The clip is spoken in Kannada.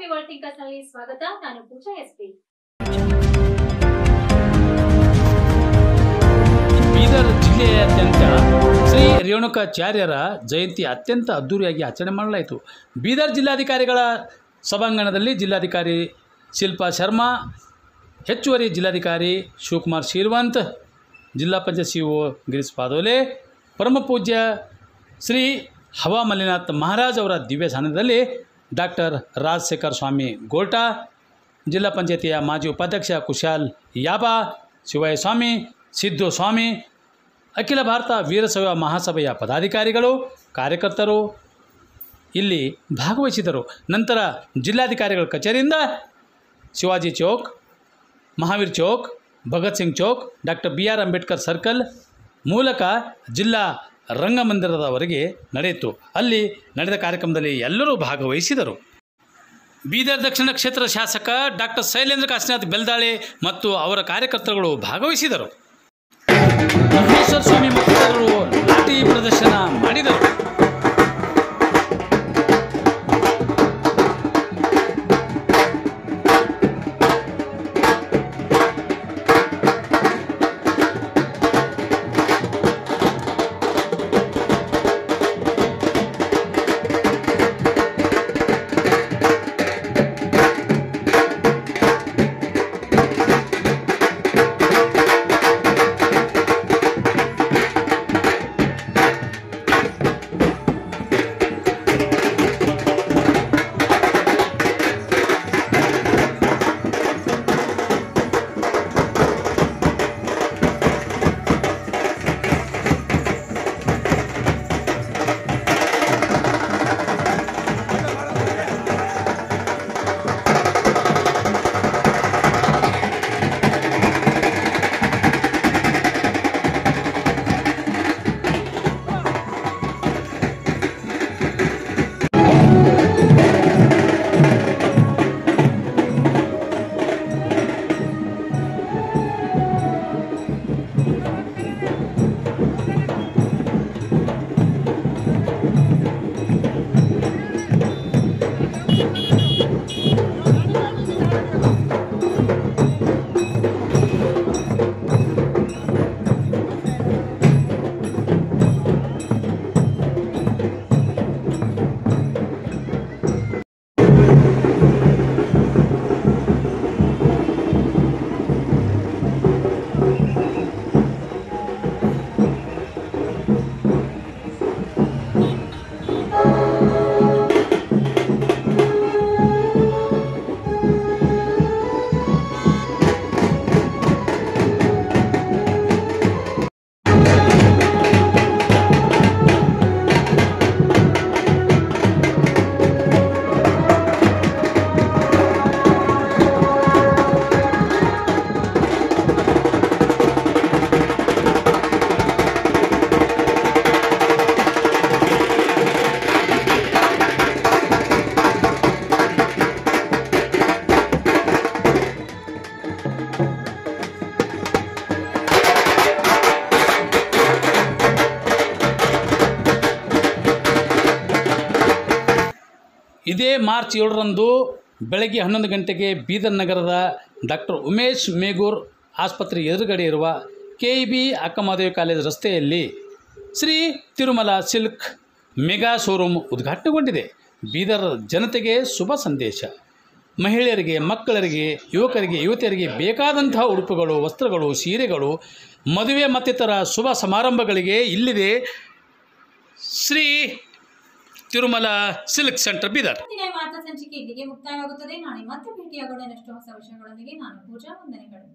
ಮಾತೃಭೂಮಿ ವರ್ಲ್ಡ್ ಥಿಂಕರ್ಸ್ ನಲ್ಲಿ ಸ್ವಾಗತ. ನಾನು ಪೂಜಾ ಎಸ್ಪಿ. ಬೀದರ್ ಜಿಲ್ಲೆಯಾದ್ಯಂತ ಶ್ರೀ ರೇಣುಕಾಚಾರ್ಯರ ಜಯಂತಿ ಅತ್ಯಂತ ಅದ್ದೂರಿಯಾಗಿ ಆಚರಣೆ ಮಾಡಲಾಯಿತು. ಬೀದರ್ ಜಿಲ್ಲಾಧಿಕಾರಿಗಳ ಸಭಾಂಗಣದಲ್ಲಿ ಜಿಲ್ಲಾಧಿಕಾರಿ ಶಿಲ್ಪಾ ಶರ್ಮಾ, ಹೆಚ್ಚುವರಿ ಜಿಲ್ಲಾಧಿಕಾರಿ ಶಿವಕುಮಾರ್ ಶೀರ್ವಂತ್, ಜಿಲ್ಲಾ ಪಂಚಾಯತ್ ಸಿಇಒ ಗಿರೀಶ್ ಪಾದೋಲೆ, ಪರಮಪೂಜ್ಯ ಶ್ರೀ ಹವಾ ಮಲ್ಲಿನಾಥ್ ಮಹಾರಾಜ್ ಅವರ ದಿವ್ಯ ಸಾನ್ನಿಧ್ಯದಲ್ಲಿ ಡಾಕ್ಟರ್ ರಾಜಶೇಖರ್ ಸ್ವಾಮಿ ಗೋಲ್ಟಾ, ಜಿಲ್ಲಾ ಪಂಚಾಯತಿಯ ಮಾಜಿ ಉಪಾಧ್ಯಕ್ಷ ಕುಶಾಲ್ ಯಾಬಾ, ಶಿವಯ್ಯ ಸ್ವಾಮಿ, ಸಿದ್ದು ಸ್ವಾಮಿ, ಅಖಿಲ ಭಾರತ ವೀರಶೈವ ಮಹಾಸಭೆಯ ಪದಾಧಿಕಾರಿಗಳು, ಕಾರ್ಯಕರ್ತರು ಇಲ್ಲಿ ಭಾಗವಹಿಸಿದರು. ನಂತರ ಜಿಲ್ಲಾಧಿಕಾರಿಗಳ ಕಚೇರಿಯಿಂದ Shivaji Chowk, Mahavir Chowk, Bhagat Singh Chowk, doctor BR Ambedkar circle ಮೂಲಕ ಜಿಲ್ಲಾ ರಂಗಮಂದಿರದವರೆಗೆ ನಡೆಯಿತು. ಅಲ್ಲಿ ನಡೆದ ಕಾರ್ಯಕ್ರಮದಲ್ಲಿ ಎಲ್ಲರೂ ಭಾಗವಹಿಸಿದರು. ಬೀದರ್ ದಕ್ಷಿಣ ಕ್ಷೇತ್ರ ಶಾಸಕ ಡಾಕ್ಟರ್ ಶೈಲೇಂದ್ರ ಕಾಶಿನಾಥ್ ಬೆಲ್ದಾಳೆ ಮತ್ತು ಅವರ ಕಾರ್ಯಕರ್ತರುಗಳು ಭಾಗವಹಿಸಿದರು. ಮಹೇಶ್ವರ ಸ್ವಾಮಿ ಮತ್ತಿತರರು ಲಾಠಿ ಪ್ರದರ್ಶನ ಮಾಡಿದರು. ಇದೇ ಮಾರ್ಚ್ 7ರಂದು ಬೆಳಗ್ಗೆ 11 ಗಂಟೆಗೆ ಬೀದರ್ ನಗರದ ಡಾಕ್ಟರ್ ಉಮೇಶ್ ಮೇಗೂರ್ ಆಸ್ಪತ್ರೆ ಎದುರುಗಡೆ ಇರುವ KEB ಅಕ್ಕಮಹಾದೇವಿ ಕಾಲೇಜ್ ರಸ್ತೆಯಲ್ಲಿ Shri Tirumala silk mega showroom ಉದ್ಘಾಟನೆಗೊಂಡಿದೆ. ಬೀದರ್ ಜನತೆಗೆ ಶುಭ ಸಂದೇಶ. ಮಹಿಳೆಯರಿಗೆ, ಮಕ್ಕಳರಿಗೆ, ಯುವಕರಿಗೆ, ಯುವತಿಯರಿಗೆ ಬೇಕಾದಂತಹ ಉಡುಪುಗಳು, ವಸ್ತ್ರಗಳು, ಸೀರೆಗಳು, ಮದುವೆ ಮತ್ತಿತರ ಶುಭ ಸಮಾರಂಭಗಳಿಗೆ ಇಲ್ಲಿದೆ ಶ್ರೀ ತಿರುಮಲ ಸಿಲ್ಕ್ ಸೆಂಟರ್ ಬೀದರ್. ಮಾತ್ರ ಸಂಚಿಕೆ ಇಲ್ಲಿಗೆ ಮುಕ್ತಾಯವಾಗುತ್ತದೆ. ನಾಳೆ ಮತ್ತೆ ಭೇಟಿಯಾಗೋಣ ಇನ್ನಷ್ಟು ಹೊಸ ವಿಷಯಗಳೊಂದಿಗೆ. ನಾನು ಪೂಜಾ, ವಂದನೆಗಳು.